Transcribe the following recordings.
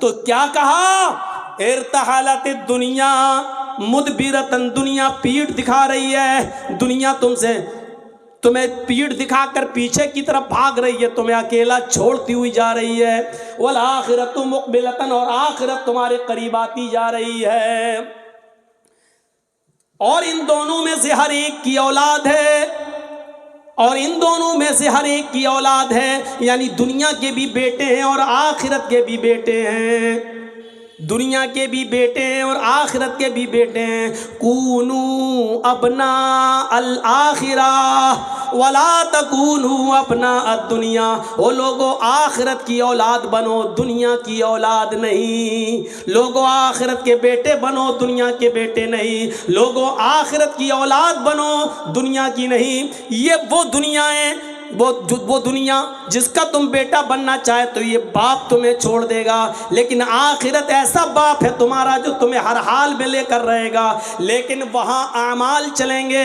تو کیا کہا؟ ارتحلت الدنیا مدبرتن، دنیا پیٹھ دکھا رہی ہے، دنیا تمہیں پیٹھ دکھا کر پیچھے کی طرف بھاگ رہی ہے، تمہیں اکیلا چھوڑتی ہوئی جا رہی ہے، والآخرۃ مقبلتن، اور آخرت تمہارے قریب آتی جا رہی ہے، اور ان دونوں میں سے ہر ایک کی اولاد ہے، اور ان دونوں میں سے ہر ایک کی اولاد ہے، یعنی دنیا کے بھی بیٹے ہیں اور آخرت کے بھی بیٹے ہیں، دنیا کے بھی بیٹے ہیں اور آخرت کے بھی بیٹے ہیں۔ کونوا ابناء الآخرہ ولا تکونوا ابناء الدنیا، وہ لوگوں آخرت کی اولاد بنو، دنیا کی اولاد نہیں، لوگوں آخرت کے بیٹے بنو، دنیا کے بیٹے نہیں، لوگوں آخرت کی اولاد بنو، دنیا کی نہیں۔ یہ وہ دنیا ہے، وہ دنیا جس کا تم بیٹا بننا چاہے تو یہ باپ تمہیں چھوڑ دے گا، لیکن آخرت ایسا باپ ہے تمہارا جو تمہیں ہر حال میں لے کر رہے گا، لیکن وہاں اعمال چلیں گے،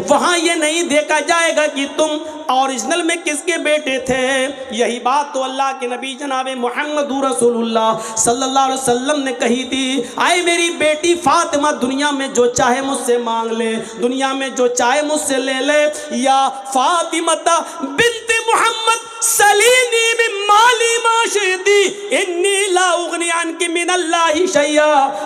وہاں یہ نہیں دیکھا جائے گا کہ تم اوریجنل میں کس کے بیٹے تھے۔ یہی بات تو اللہ کے نبی جناب محمد رسول اللہ صلی اللہ علیہ وسلم نے کہی تھی، اے میری بیٹی فاطمہ دنیا میں جو چاہے مجھ سے مانگ لے، دنیا میں جو چاہے مجھ سے لے لے، یا فاطمہ بنت محمد سلینی من مالی ما شئتی انی لا اغنی عنک من اللہ شیئا،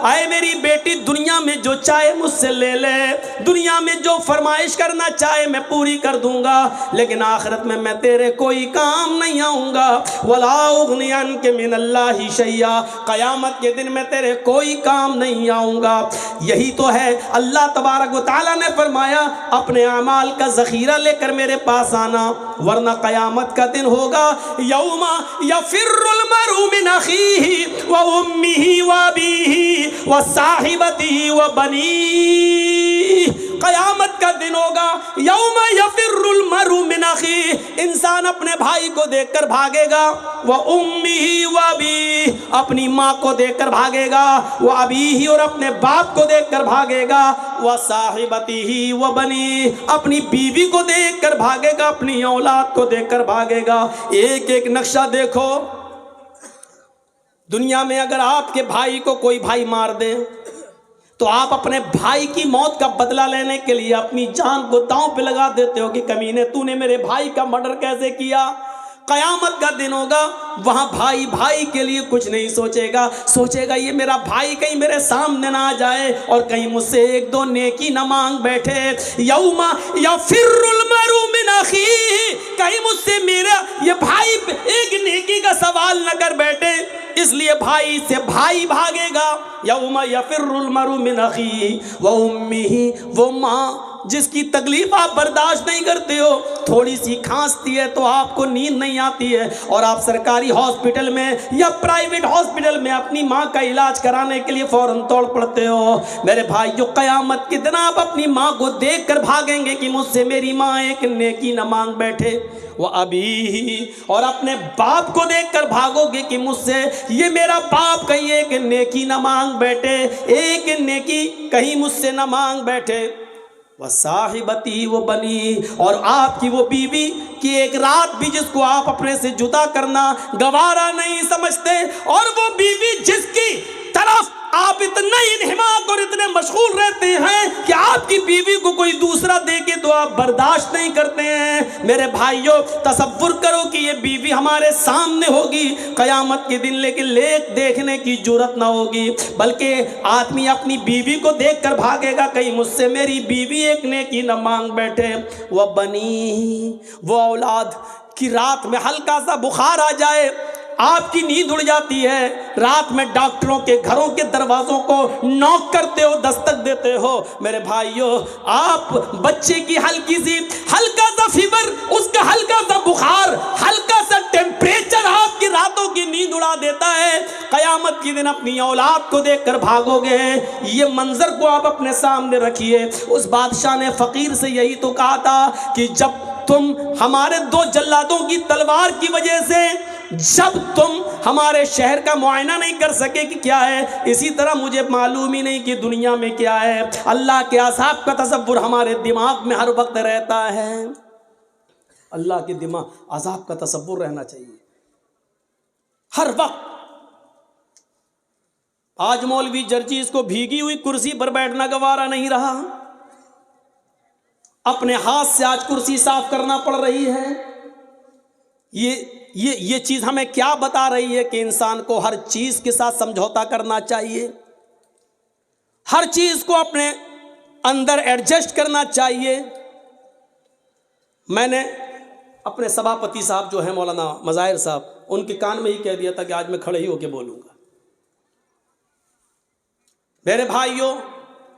اے میری بیٹی دنیا میں جو چاہے مجھ سے لے لے، دنیا میں جو فرمائش کرنا چاہے میں پوری کر دوں گا، لیکن آخرت میں تیرے کوئی کام نہیں آؤں گا، ولا اغنی عنک من اللہ شیئا، قیامت کے دن میں تیرے کوئی کام نہیں آؤں گا۔ یہی تو ہے اللہ تبارک و تعالیٰ نے فرمایا اپنے اعمال کا ذخیرہ لے کر میرے پاس آنا، ورنہ قیامت کا دن ہوگا یوم یفر المرء من اخیہ و امہ و ابیہ و صاحبتہ و بنیہ، قیامت کا دن ہوگا یوم یفر المرء من اخیہ، انسان اپنے بھائی کو دیکھ کر بھاگے گا، و امہ و ابیہ، اپنی ماں کو دیکھ کر بھاگے گا، و ابیہ، اور اپنے باپ کو دیکھ کر بھاگے گا، و صاحبتہ و بنیہ، اپنی بیوی کو دیکھ کر بھاگے گا، اپنی اولاد کو دیکھ کر بھاگے گا۔ ایک ایک نقشہ دیکھو، دنیا میں اگر آپ کے بھائی کو کوئی بھائی مار دے تو آپ اپنے بھائی کی موت کا بدلہ لینے کے لیے اپنی جان کو داؤں پہ لگا دیتے ہو کہ کمینے تو نے میرے بھائی کا مرڈر کیسے کیا۔ قیامت کا دن ہوگا، وہاں بھائی بھائی کے لیے کچھ نہیں سوچے گا یہ میرا بھائی کہیں میرے سامنے نہ آ جائے اور کہیں مجھ سے ایک دو نیکی نہ مانگ بیٹھے۔ یوم یفر المرء من اخیہ، کہیں مجھ سے میرا یہ بھائی ایک نیکی کا سوال نہ کر بیٹھے، اس لیے بھائی سے بھائی بھاگے گا۔ یوم یفر المرء من اخیہ و امہ، وہ ماں جس کی تکلیف آپ برداشت نہیں کرتے ہو، تھوڑی سی کھانستی ہے تو آپ کو نیند نہیں آتی ہے اور آپ سرکاری ہاسپٹل میں یا پرائیویٹ ہاسپٹل میں اپنی ماں کا علاج کرانے کے لیے فوراً توڑ پڑتے ہو۔ میرے بھائی جو قیامت کے دن آپ اپنی ماں کو دیکھ کر بھاگیں گے کہ مجھ سے میری ماں ایک نیکی نہ مانگ بیٹھے، وہ ابھی، اور اپنے باپ کو دیکھ کر بھاگو گے کہ مجھ سے یہ میرا باپ کہیں ایک نیکی نہ مانگ بیٹھے، ایک نیکی کہیں مجھ سے نہ مانگ بیٹھے۔ وصاحبتی و بنی، اور آپ کی وہ بیوی کی ایک رات بھی جس کو آپ اپنے سے جدا کرنا گوارا نہیں سمجھتے، اور وہ بیوی جس کی طرف آپ اتنا انہماک اور اتنے مشغول رہتے ہیں کہ آپ کی بیوی کو کوئی دوسرا دے کے تو آپ برداشت نہیں کرتے ہیں۔ میرے بھائیوں تصور کرو کہ یہ بیوی ہمارے سامنے ہوگی قیامت کے دن، لیکن دیکھنے کی جرت نہ ہوگی، بلکہ آدمی اپنی بیوی کو دیکھ کر بھاگے گا کہیں مجھ سے میری بیوی ایک نیکی نہ مانگ بیٹھے۔ وہ بنی، وہ اولاد کی رات میں ہلکا سا بخار آ جائے، آپ کی نیند اڑ جاتی ہے، رات میں ڈاکٹروں کے گھروں کے دروازوں کو نوک کرتے ہو، دستک دیتے ہو۔ میرے بھائیوں آپ بچے کی ہلکا سا فیور، اس کا ہلکا سا بخار، ہلکا سا ٹیمپریچر آپ کی راتوں کی نیند اڑا دیتا ہے۔ قیامت کے دن اپنی اولاد کو دیکھ کر بھاگو گے، یہ منظر کو آپ اپنے سامنے رکھیے۔ اس بادشاہ نے فقیر سے یہی تو کہا تھا کہ جب تم ہمارے دو جلادوں کی تلوار کی وجہ سے جب تم ہمارے شہر کا معائنہ نہیں کر سکے کہ کیا ہے، اسی طرح مجھے معلوم ہی نہیں کہ دنیا میں کیا ہے۔ اللہ کے عذاب کا تصور ہمارے دماغ میں ہر وقت رہتا ہے، اللہ کے عذاب کا تصور رہنا چاہیے ہر وقت۔ آج مولوی جرجیز کو بھیگی ہوئی کرسی پر بیٹھنا گوارا نہیں رہا، اپنے ہاتھ سے آج کرسی صاف کرنا پڑ رہی ہے۔ یہ چیز ہمیں کیا بتا رہی ہے کہ انسان کو ہر چیز کے ساتھ سمجھوتا کرنا چاہیے، ہر چیز کو اپنے اندر ایڈجسٹ کرنا چاہیے۔ میں نے اپنے سبھاپتی صاحب جو ہیں مولانا مظاہر صاحب، ان کے کان میں ہی کہہ دیا تھا کہ آج میں کھڑے ہی ہو کے بولوں گا۔ میرے بھائیوں،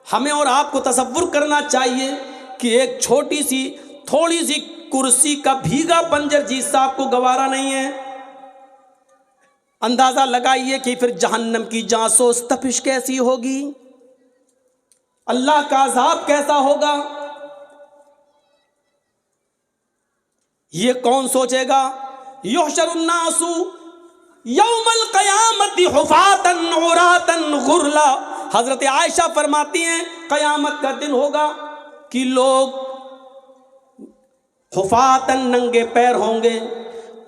ہمیں اور آپ کو تصور کرنا چاہیے کہ ایک چھوٹی سی تھوڑی سی کرسی کا بھیگا پن جرجیز صاحب کو گوارا نہیں ہے۔ اندازہ لگائیے کہ پھر جہنم کی جانسوز تپش کیسی ہوگی، اللہ کا عذاب کیسا ہوگا، یہ کون سوچے گا؟ یحشر الناس یوم القیامت حفاتا عراتا غرلا۔ حضرت عائشہ فرماتی ہیں قیامت کا دن ہوگا کہ لوگ حفاتن ننگے پیر ہوں گے،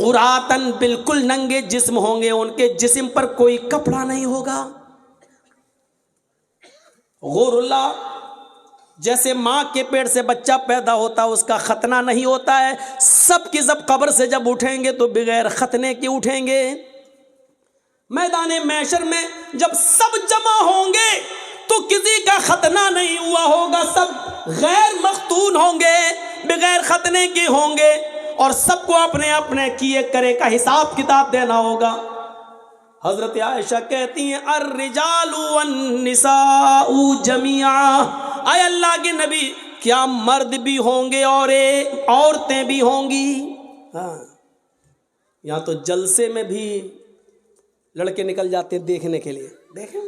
عراتن بالکل ننگے جسم ہوں گے، ان کے جسم پر کوئی کپڑا نہیں ہوگا۔ غرلا، جیسے ماں کے پیٹ سے بچہ پیدا ہوتا ہے اس کا ختنہ نہیں ہوتا ہے، سب کی سب قبر سے جب اٹھیں گے تو بغیر ختنے کے اٹھیں گے۔ میدان محشر میں جب سب جمع ہوں گے تو کسی کا ختنہ نہیں ہوا ہوگا، سب غیر مختون ہوں گے، بغیر ختنے کے ہوں گے، اور سب کو اپنے اپنے کیے کرے کا حساب کتاب دینا ہوگا۔ حضرت عائشہ کہتی ہیں الرجال والنساء جميعا، اے اللہ کے نبی کیا مرد بھی ہوں گے اور عورتیں بھی ہوں گی؟ ہاں، یہاں تو جلسے میں بھی لڑکے نکل جاتے ہیں دیکھنے کے لیے، دیکھیں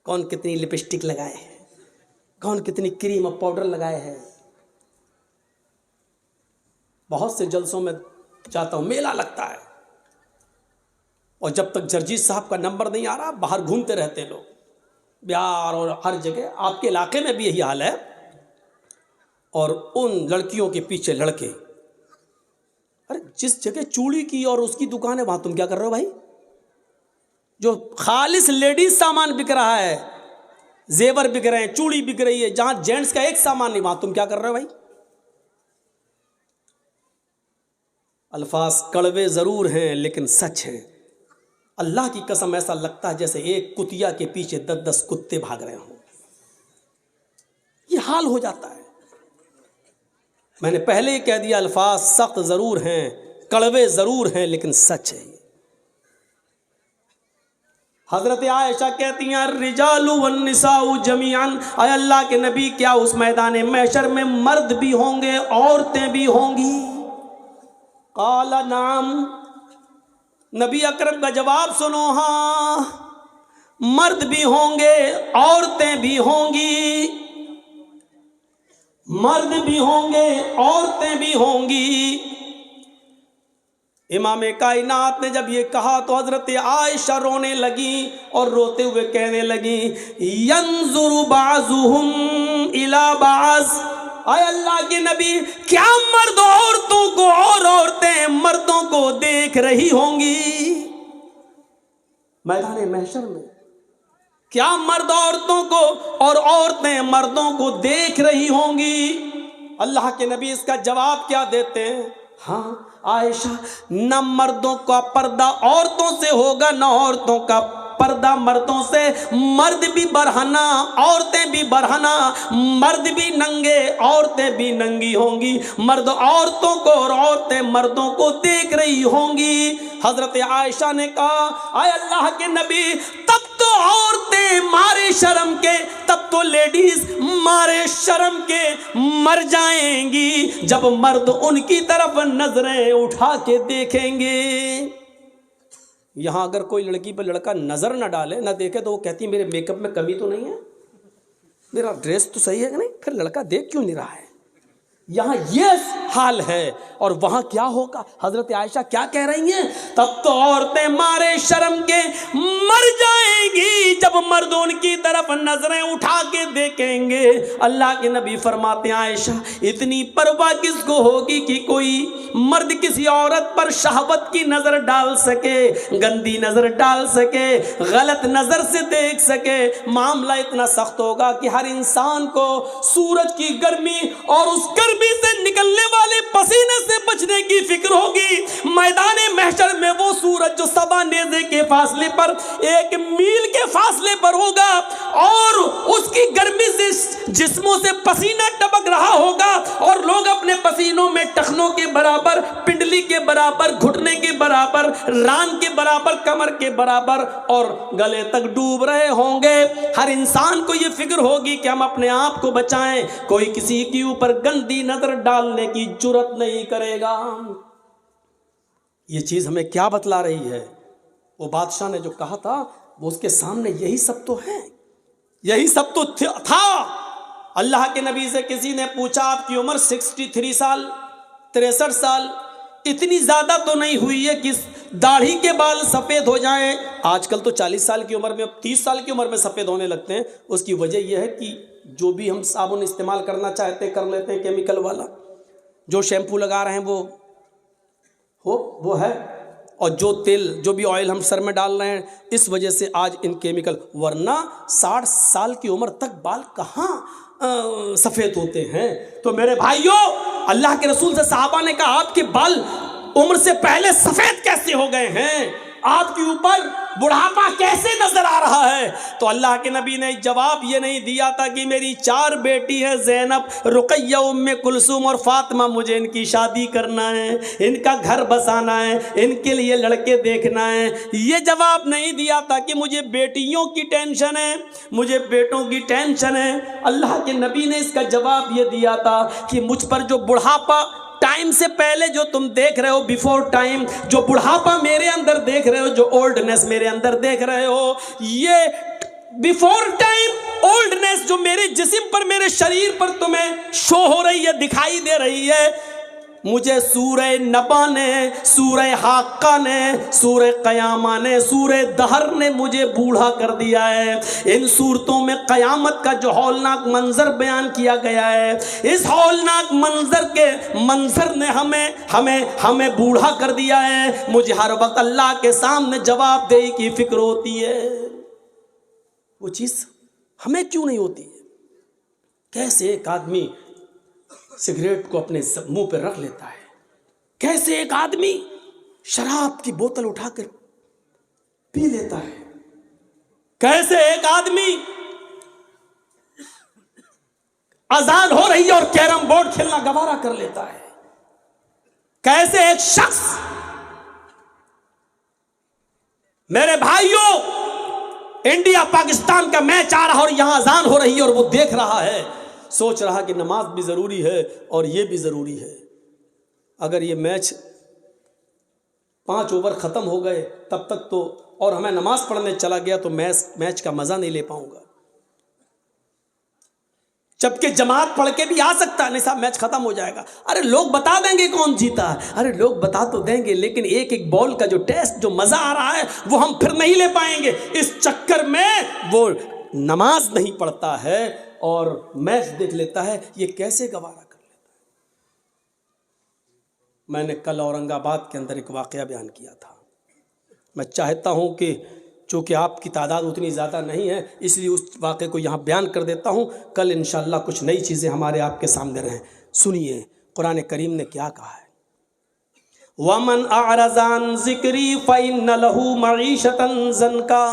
کون کتنی لپسٹک لگائے ہے، کون کتنی کریم اور پاؤڈر لگائے ہے۔ بہت سے جلسوں میں جاتا ہوں، میلہ لگتا ہے، اور جب تک جرجیز صاحب کا نمبر نہیں آ رہا باہر گھومتے رہتے ہیں لوگ، بہار اور ہر جگہ۔ آپ کے علاقے میں بھی یہی حال ہے، اور ان لڑکیوں کے پیچھے لڑکے، ارے جس جگہ چوڑی کی اور اس کی دکان ہے وہاں تم کیا کر رہے ہو بھائی؟ جو خالص لیڈیز سامان بک رہا ہے، زیور بک رہے ہیں، چوڑی بک رہی ہے، جہاں جینٹس کا ایک سامان نہیں وہاں تم کیا کر رہے ہو بھائی؟ الفاظ کڑوے ضرور ہیں لیکن سچ ہیں۔ اللہ کی قسم ایسا لگتا ہے جیسے ایک کتیا کے پیچھے 10 کتے بھاگ رہے ہوں، یہ حال ہو جاتا ہے۔ میں نے پہلے ہی کہہ دیا الفاظ سخت ضرور ہیں، کڑوے ضرور ہیں لیکن سچ ہے۔ حضرت عائشہ کہتی ہیں الرجال والنساء جميعا، اے اللہ کے نبی کیا اس میدان محشر میں مرد بھی ہوں گے عورتیں بھی ہوں گی؟ قال نعم، نبی اکرم کا جواب سنو، ہاں مرد بھی ہوں گے عورتیں بھی ہوں گی، مرد بھی ہوں گے عورتیں بھی ہوں گی۔ امام کائنات نے جب یہ کہا تو حضرت عائشہ رونے لگی اور روتے ہوئے کہنے لگی ینظر بعضهم الی بعض، اے اللہ کے نبی کیا مرد عورتوں کو اور عورتیں مردوں کو دیکھ رہی ہوں گی میدان محشر میں؟ کیا مرد عورتوں کو اور عورتیں مردوں کو دیکھ رہی ہوں گی؟ اللہ کے نبی اس کا جواب کیا دیتے ہیں؟ ہاں عائشہ، نہ مردوں کا پردہ عورتوں سے ہوگا نہ عورتوں کا پردہ مردوں سے، مرد بھی برہنہ عورتیں بھی برہنہ، مرد بھی ننگے عورتیں بھی ننگی ہوں گی، مرد عورتوں کو اور عورتیں مردوں کو دیکھ رہی ہوں گی۔ حضرت عائشہ نے کہا اے اللہ کے نبی تب تو عورتیں مارے شرم کے، تب تو لیڈیز مارے شرم کے مر جائیں گی جب مرد ان کی طرف نظریں اٹھا کے دیکھیں گے۔ یہاں اگر کوئی لڑکی پر لڑکا نظر نہ ڈالے نہ دیکھے تو وہ کہتی میرے میک اپ میں کمی تو نہیں ہے، میرا ڈریس تو صحیح ہے کہ نہیں، پھر لڑکا دیکھ کیوں نہیں رہا ہے؟ یہاں یہ حال ہے، اور وہاں کیا ہوگا؟ حضرت عائشہ کیا کہہ رہی ہیں؟ تب تو عورتیں مارے شرم کے مر جائیں گی جب مرد ان کی طرف نظریں اٹھا کے دیکھیں گے، اللہ کے نبی فرماتے ہیں عائشہ اتنی پرواہ کس کو ہوگی کہ کوئی مرد کسی عورت پر شہوت کی نظر ڈال سکے، گندی نظر ڈال سکے، غلط نظر سے دیکھ سکے۔ معاملہ اتنا سخت ہوگا کہ ہر انسان کو سورج کی گرمی اور اس گرمی سے نکلنے والے پسینے سے بچنے کی فکر ہوگی۔ میدان محشر میں وہ سورج جو سبا نیزے کے فاصلے پر 1 میل کے فاصلے پر ہوگا اور اس کی گرمی سے جسموں سے پسینہ ٹپک رہا ہوگا اور لوگ اپنے پسینوں میں ٹخنوں کے برابر، پنڈلی کے برابر، گھٹنے کے برابر، ران کے برابر، کمر کے برابر اور گلے تک ڈوب رہے ہوں گے۔ ہر انسان کو یہ فکر ہوگی کہ ہم اپنے آپ کو بچائیں، کوئی کسی کے اوپر گندی نظر ڈالنے کی جرات نہیں کرے گا۔ یہ چیز ہمیں کیا بتلا رہی ہے؟ وہ بادشاہ نے جو کہا تھا وہ اس کے سامنے یہی سب تو ہے، یہی سب تو تھا۔ اللہ کے نبی سے کسی نے پوچھا آپ کی عمر 63 سال 63 سال اتنی زیادہ تو نہیں ہوئی ہے کہ داڑھی کے بال سفید ہو جائیں؟ آج کل تو 40 سال کی عمر میں، 30 سال کی عمر میں سفید ہونے لگتے ہیں۔ اس کی وجہ یہ ہے کہ جو بھی ہم صابن استعمال کرنا چاہتے ہیں کر لیتے ہیں کیمیکل والا، جو شیمپو لگا رہے ہیں وہ ہے، اور جو تیل جو بھی آئل ہم سر میں ڈال رہے ہیں اس وجہ سے آج ان کیمیکل، ورنہ 60 سال کی عمر تک بال کہاں سفید ہوتے ہیں؟ تو میرے بھائیوں، اللہ کے رسول سے صحابہ نے کہا آپ کے بال عمر سے پہلے سفید کیسے ہو گئے ہیں؟ آپ کے اوپر بڑھاپا کیسے نظر آ رہا ہے؟ تو اللہ کے نبی نے جواب یہ نہیں دیا تھا کہ میری 4 بیٹی ہے، زینب، رقیہ، ام کلثوم اور فاطمہ، مجھے ان کی شادی کرنا ہے، ان کا گھر بسانا ہے، ان کے لیے لڑکے دیکھنا ہے۔ یہ جواب نہیں دیا تھا کہ مجھے بیٹیوں کی ٹینشن ہے، مجھے بیٹوں کی ٹینشن ہے۔ اللہ کے نبی نے اس کا جواب یہ دیا تھا کہ مجھ پر جو بڑھاپا ٹائم سے پہلے جو تم دیکھ رہے ہو، بیفور ٹائم جو بڑھاپا میرے اندر دیکھ رہے ہو، جو اولڈنس میرے اندر دیکھ رہے ہو، یہ بیفور ٹائم اولڈنس جو میرے جسم پر، میرے شریر پر تمہیں شو ہو رہی ہے، دکھائی دے رہی ہے، مجھے سورہ نبا نے، سورہ حاقہ نے، سورہ قیامہ نے، سورہ دہر نے مجھے بوڑھا کر دیا ہے۔ ان صورتوں میں قیامت کا جو ہولناک منظر بیان کیا گیا ہے، اس ہولناک منظر نے ہمیں بوڑھا کر دیا ہے۔ مجھے ہر وقت اللہ کے سامنے جواب دہی کی فکر ہوتی ہے۔ وہ چیز ہمیں کیوں نہیں ہوتی ہے؟ کیسے ایک آدمی سگریٹ کو اپنے منہ پہ رکھ لیتا ہے، کیسے ایک آدمی شراب کی بوتل اٹھا کر پی لیتا ہے، کیسے ایک آدمی اذان ہو رہی ہے اور کیرم بورڈ کھیلنا گوارا کر لیتا ہے، کیسے ایک شخص، میرے بھائیوں، انڈیا پاکستان کا میچ آ رہا اور یہاں اذان ہو رہی ہے اور وہ دیکھ رہا ہے، سوچ رہا کہ نماز بھی ضروری ہے اور یہ بھی ضروری ہے۔ اگر یہ میچ 5 اوور ختم ہو گئے تب تک تو، اور ہمیں نماز پڑھنے چلا گیا تو میچ کا مزہ نہیں لے پاؤں گا، جبکہ جماعت پڑھ کے بھی آ سکتا ہے، نہیں صاحب میچ ختم ہو جائے گا، ارے لوگ بتا دیں گے کون جیتا ہے، ارے لوگ بتا تو دیں گے، لیکن ایک بال کا جو ٹیسٹ، جو مزہ آ رہا ہے وہ ہم پھر نہیں لے پائیں گے۔ اس چکر میں وہ نماز نہیں پڑھتا ہے اور میچ دیکھ لیتا ہے، یہ کیسے گوارا کر لیتا ہے؟ میں نے کل اورنگ آباد کے اندر ایک واقعہ بیان کیا تھا۔ میں چاہتا ہوں کہ چونکہ آپ کی تعداد اتنی زیادہ نہیں ہے اس لیے اس واقعے کو یہاں بیان کر دیتا ہوں، کل انشاءاللہ کچھ نئی چیزیں ہمارے آپ کے سامنے رہیں۔ سنیے قرآن کریم نے کیا کہا ہے، وَمَنْ أَعْرَضَ عَنْ ذِكْرِي فَإِنَّ لَهُ مَعِيشَةً ضَنْكًا۔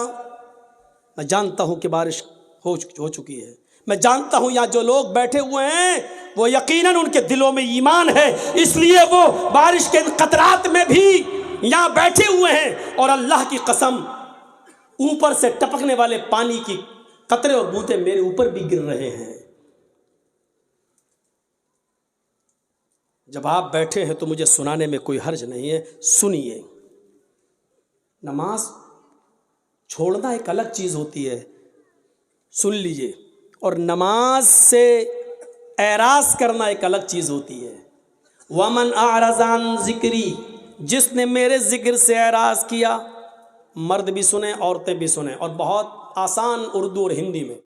میں جانتا ہوں کہ بارش ہو چکی ہے، میں جانتا ہوں یہاں جو لوگ بیٹھے ہوئے ہیں وہ یقیناً ان کے دلوں میں ایمان ہے، اس لیے وہ بارش کے قطرات میں بھی یہاں بیٹھے ہوئے ہیں، اور اللہ کی قسم اوپر سے ٹپکنے والے پانی کی قطرے اور بوندیں میرے اوپر بھی گر رہے ہیں۔ جب آپ بیٹھے ہیں تو مجھے سنانے میں کوئی حرج نہیں ہے، سنیے۔ نماز چھوڑنا ایک الگ چیز ہوتی ہے، سن لیجئے، اور نماز سے اعراض کرنا ایک الگ چیز ہوتی ہے۔ وَمَنْ أَعْرَضَ عَنْ ذِكْرِي، جس نے میرے ذکر سے اعراض کیا، مرد بھی سنیں عورتیں بھی سنیں، اور بہت آسان اردو اور ہندی میں.